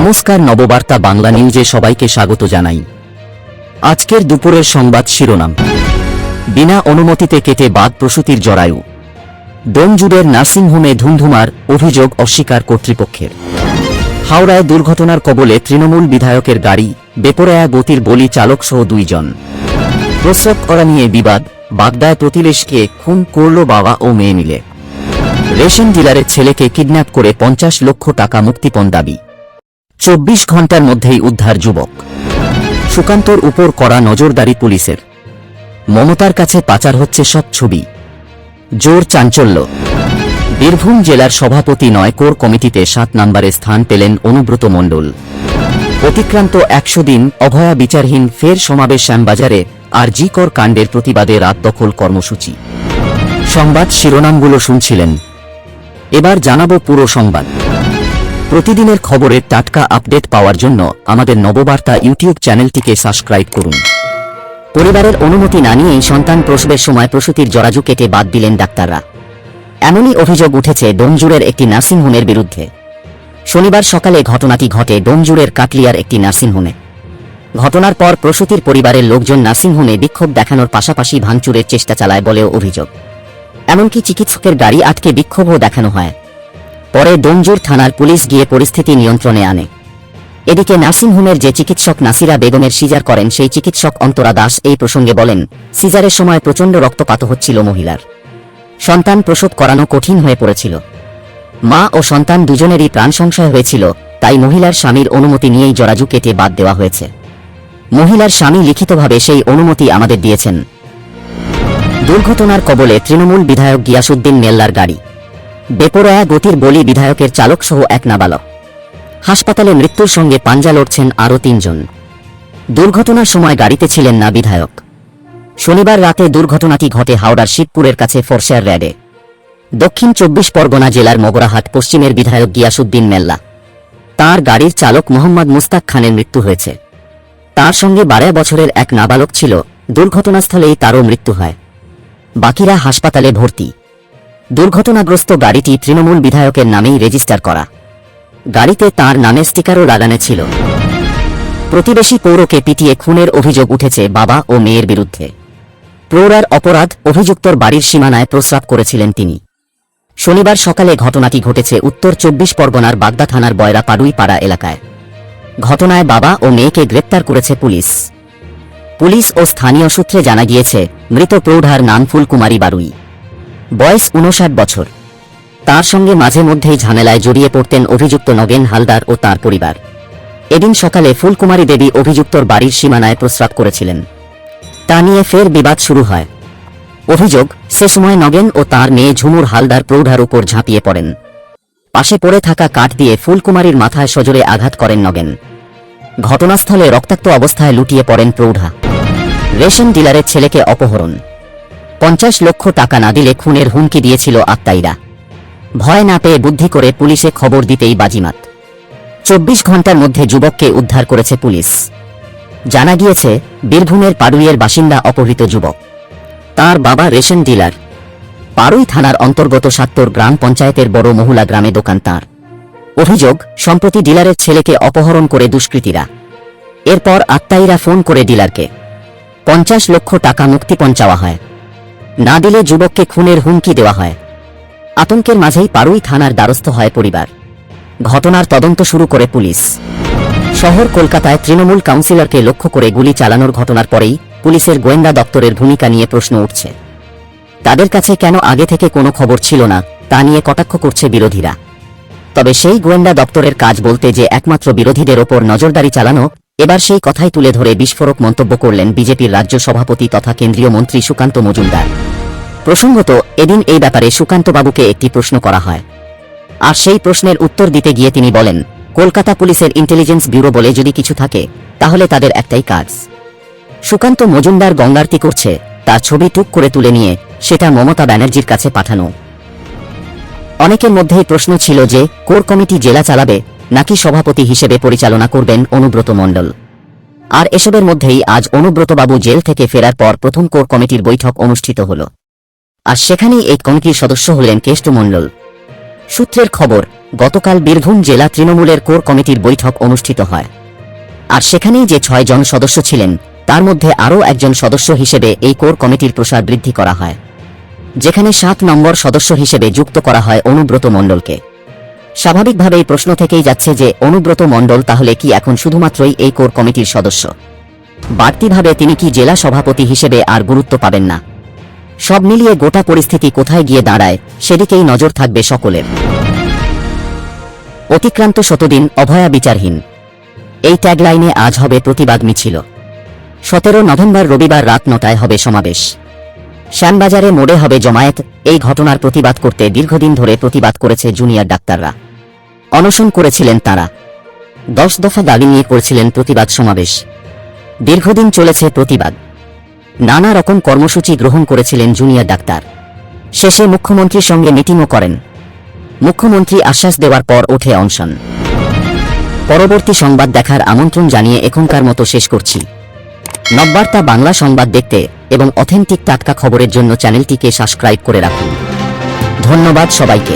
নমস্কার, নববার্তা বাংলা নিউজে সবাইকে স্বাগত জানাই। আজকের দুপুরের সংবাদ শিরোনাম। বিনা অনুমতিতে কেটে বাদ প্রসূতির জরায়ু। ডোমজুড়ের নার্সিংহোমে ধুমধুমার, অভিযোগ অস্বীকার কর্তৃপক্ষের। হাওড়ায় দুর্ঘটনার কবলে তৃণমূল বিধায়কের গাড়ি, বেপরোয়া গতির বলি চালকসহ 2 জন। প্রস্রাব করা নিয়ে বিবাদ, বাগদায় প্রতিবেশীকে খুন করল বাবা ও মেয়ে মিলে। রেশন ডিলারের ছেলেকে কিডন্যাপ করে 50 লক্ষ টাকা মুক্তিপণ দাবি। 24 ঘন্টার মধ্যেই উদ্ধার যুবক। সুকান্তর উপর কড়া নজরদারি পুলিশের। মমতার কাছে পাচার হচ্ছে সব ছবি। জোর চাঞ্চল্য। বীরভূম জেলার সভাপতি নয় কোর কমিটিতে 7 নম্বরে স্থান পেলেন অনুব্রত মণ্ডল। অতিক্রান্ত 100 দিন, অভয়া বিচারহীন, ফের সমাবেশ শ্যামবাজারে। আরজি কর কাণ্ডের প্রতিবাদে রাত দখল কর্মসূচি। সংবাদ শিরোনামগুলো শুনছিলেন, এবার জানাবো পুরো সংবাদ। প্রতিদিনের খবরের টাটকা আপডেট পাওয়ার জন্য আমাদের নববার্তা ইউটিউব চ্যানেলটিকে সাবস্ক্রাইব করুন। পরিবারের অনুমতি না নিয়েই সন্তান প্রসবের সময় প্রসূতির জরাজু কেটে বাদ দিলেন ডাক্তাররা। এমনই অভিযোগ উঠেছে ডোমজুড়ের একটি নার্সিংহোমের বিরুদ্ধে। শনিবার সকালে ঘটনাটি ঘটে ডোমজুড়ের কাটলিয়ার একটি নার্সিংহোমে। ঘটনার পর প্রসূতির পরিবারের লোকজন নার্সিংহোমে বিক্ষোভ দেখানোর পাশাপাশি ভাঙচুরের চেষ্টা চালায় বলেও অভিযোগ। এমনকি চিকিৎসকের গাড়ি আটকে বিক্ষোভও দেখানো হয়। পরে ডোমজুড় থানার পুলিশ গিয়ে পরিস্থিতি নিয়ন্ত্রণে আনে। এদিকে নার্সিংহোমের যে চিকিৎসক নাসিরা বেগমের সিজার করেন, সেই চিকিৎসক অন্তরা দাস এই প্রসঙ্গে বলেন, সিজারের সময় প্রচণ্ড রক্তপাত হচ্ছিল মহিলার। সন্তান প্রসব করানো কঠিন হয়ে পড়েছিল। মা ও সন্তান দুজনেরই প্রাণ সংশয় হয়েছিল, তাই মহিলার স্বামীর অনুমতি নিয়েই জরাজু কেটে বাদ দেওয়া হয়েছে। মহিলার স্বামী লিখিতভাবে সেই অনুমতি আমাদের দিয়েছেন। দুর্ঘটনার কবলে তৃণমূল বিধায়ক গিয়াসউদ্দিন মেল্লার গাড়ি, বেপরোয়া গতির বলি বিধায়কের চালকসহ 1 নাবালক। হাসপাতালে মৃত্যুর সঙ্গে পাঞ্জা লড়ছেন আরও 3 জন। দুর্ঘটনার সময় গাড়িতে ছিলেন না বিধায়ক। শনিবার রাতে দুর্ঘটনাটি ঘটে হাওড়ার শিবপুরের কাছে ফরশেয়ার রোডে। দক্ষিণ 24 পরগনা জেলার মগরাহাট পশ্চিমের বিধায়ক গিয়াসউদ্দিন মেল্লা, তাঁর গাড়ির চালক মোহাম্মদ মুস্তাক খানের মৃত্যু হয়েছে। তার সঙ্গে 12 বছরের 1 নাবালক ছিল। দুর্ঘটনাস্থলেই তারও মৃত্যু হয়। বাকিরা হাসপাতালে ভর্তি। দুর্ঘটনাগ্রস্ত গাড়িটি তৃণমূল বিধায়কের নামেই রেজিস্টার করা। গাড়িতে তাঁর নামের স্টিকারও লাগানো ছিল। প্রতিবেশী পৌরকে পিটিয়ে খুনের অভিযোগ উঠেছে বাবা ও মেয়ের বিরুদ্ধে। প্রৌঢ়ার অপরাধ, অভিযুক্তর বাড়ির সীমানায় প্রস্রাব করেছিলেন তিনি। শনিবার সকালে ঘটনাটি ঘটেছে উত্তর 24 পরগনার বাগদা থানার বয়রা পাড়ুই পাড়া এলাকায়। ঘটনায় বাবা ও মেয়েকে গ্রেপ্তার করেছে পুলিশ। পুলিশ ও স্থানীয় সূত্রে জানা গিয়েছে, মৃত প্রৌঢ়ার নাম ফুলকুমারী বারুই, বয়স 59 বছর। তার সঙ্গে মাঝে মধ্যেই ঝামেলায় জড়িয়ে পড়তেন অভিযুক্ত নগেন হালদার ও তার পরিবার। এদিন সকালে ফুলকুমারী দেবী অভিযুক্তর বাড়ির সীমানায় প্রস্রাব করেছিলেন। তা নিয়ে ফের বিবাদ শুরু হয়। অভিযোগ, সে সময় নগেন ও তার মেয়ে ঝুমুর হালদার প্রৌঢ়ার উপর ঝাঁপিয়ে পড়েন। পাশে পড়ে থাকা কাঠ দিয়ে ফুলকুমারীর মাথায় সজোরে আঘাত করেন নগেন। ঘটনাস্থলে রক্তাক্ত অবস্থায় লুটিয়ে পড়েন প্রৌঢ়া। রেশন ডিলারের ছেলেকে অপহরণ, 50 লক্ষ টাকা না দিলে খুনের হুমকি দিয়েছিল আত্মাইরা। ভয় না পেয়ে বুদ্ধি করে পুলিশে খবর দিতেই বাজিমাত। 24 ঘন্টার মধ্যে যুবককে উদ্ধার করেছে পুলিশ। জানা গিয়েছে, বীরভূমের পাড়ুইয়ের বাসিন্দা অপহৃত যুবক। তার বাবা রেশন ডিলার। পাড়ুই থানার অন্তর্গত ৭০ গ্রাম পঞ্চায়েতের বড় মহুলা গ্রামে দোকান তাঁর। অভিযোগ, সম্প্রতি ডিলারের ছেলেকে অপহরণ করে দুষ্কৃতীরা। এরপর আত্মাইরা ফোন করে ডিলারকে 50 লক্ষ টাকা মুক্তিপণ চাওয়া হয়। না দিলে যুবককে খুনের হুমকি দেওয়া হয়। আতঙ্কের মাঝেই পাড়ুই থানার দ্বারস্থ হয় পরিবার। ঘটনার তদন্ত শুরু করে পুলিশ। শহর কলকাতায় তৃণমূল কাউন্সিলরকে লক্ষ্য করে গুলি চালানোর ঘটনার পরেই পুলিশের গোয়েন্দা দপ্তরের ভূমিকা নিয়ে প্রশ্ন উঠছে। তাদের কাছে কেন আগে থেকে কোনো খবর ছিল না, তা নিয়ে কটাক্ষ করছে বিরোধীরা। তবে সেই গোয়েন্দা দপ্তরের কাজ বলতে যে একমাত্র বিরোধীদের ওপর নজরদারি চালানো, এবার সেই কথাই তুলে ধরে বিস্ফোরক মন্তব্য করলেন বিজেপির রাজ্য সভাপতি তথা কেন্দ্রীয় মন্ত্রী সুকান্ত মজুমদার। প্রসঙ্গত, এদিন এই ব্যাপারে সুকান্তবাবুকে একটি প্রশ্ন করা হয়। আর সেই প্রশ্নের উত্তর দিতে গিয়ে তিনি বলেন, কলকাতা পুলিশের ইন্টেলিজেন্স ব্যুরো বলে যদি কিছু থাকে, তাহলে তাদের একটাই কাজ। সুকান্ত মজুমদার গঙ্গারতি করছে, তার ছবি টুক করে তুলে নিয়ে সেটা মমতা ব্যানার্জির কাছে পাঠানো। অনেকের মধ্যেই প্রশ্ন ছিল যে, কোর কমিটি জেলা চালাবে নাকি সভাপতি হিসেবে পরিচালনা করবেন অনুব্রত মণ্ডল। আর এসবের মধ্যেই আজ অনুব্রতবাবু জেল থেকে ফেরার পর প্রথম কোর কমিটির বৈঠক অনুষ্ঠিত হল। আর সেখানেই এই কমিটির সদস্য হলেন কেষ্ট মণ্ডল। সূত্রের খবর, গতকাল বীরভূম জেলা তৃণমূলের কোর কমিটির বৈঠক অনুষ্ঠিত হয়। আর সেখানেই যে 6 জন সদস্য ছিলেন তার মধ্যে আরও একজন সদস্য হিসেবে এই কোর কমিটির প্রসার বৃদ্ধি করা হয়, যেখানে 7 নম্বর সদস্য হিসেবে যুক্ত করা হয় অনুব্রত মণ্ডলকে। স্বাভাবিকভাবেই প্রশ্ন থেকেই যাচ্ছে যে অনুব্রত মণ্ডল তাহলে কি এখন শুধুমাত্রই এই কোর কমিটির সদস্য? বাড়তিভাবে তিনি কি জেলা সভাপতি হিসেবে আর গুরুত্ব পাবেন না? সব মিলিয়ে গোটা পরিস্থিতি কোথায় গিয়ে দাঁড়ায় সেদিকেই নজর থাকবে সকলের। অতিক্রান্ত শতদিন, অভয়া বিচারহীন, এই ট্যাগলাইনে আজ হবে প্রতিবাদ মিছিল। 17 নভেম্বর রবিবার রাত 9টায় হবে সমাবেশ। শ্যামবাজারে মোড়ে হবে জমায়েত। এই ঘটনার প্রতিবাদ করতে দীর্ঘদিন ধরে প্রতিবাদ করেছে জুনিয়র ডাক্তাররা। অনশন করেছিলেন তারা, 10 দফা দাবি নিয়ে করেছিলেন প্রতিবাদ সমাবেশ। দীর্ঘদিন চলেছে প্রতিবাদ, নানা রকম কর্মসূচি গ্রহণ করেছিলেন জুনিয়র ডাক্তার। শেষে মুখ্যমন্ত্রীর সঙ্গে মিটিংও করেন। মুখ্যমন্ত্রী আশ্বাস দেওয়ার পর ওঠে অনশন। পরবর্তী সংবাদ দেখার আমন্ত্রণ জানিয়ে এখনকার মতো শেষ করছি। নববার্তা বাংলা সংবাদ দেখতে এবং অথেন্টিক টাটকা খবরের জন্য চ্যানেলটিকে সাবস্ক্রাইব করে রাখুন। ধন্যবাদ সবাইকে।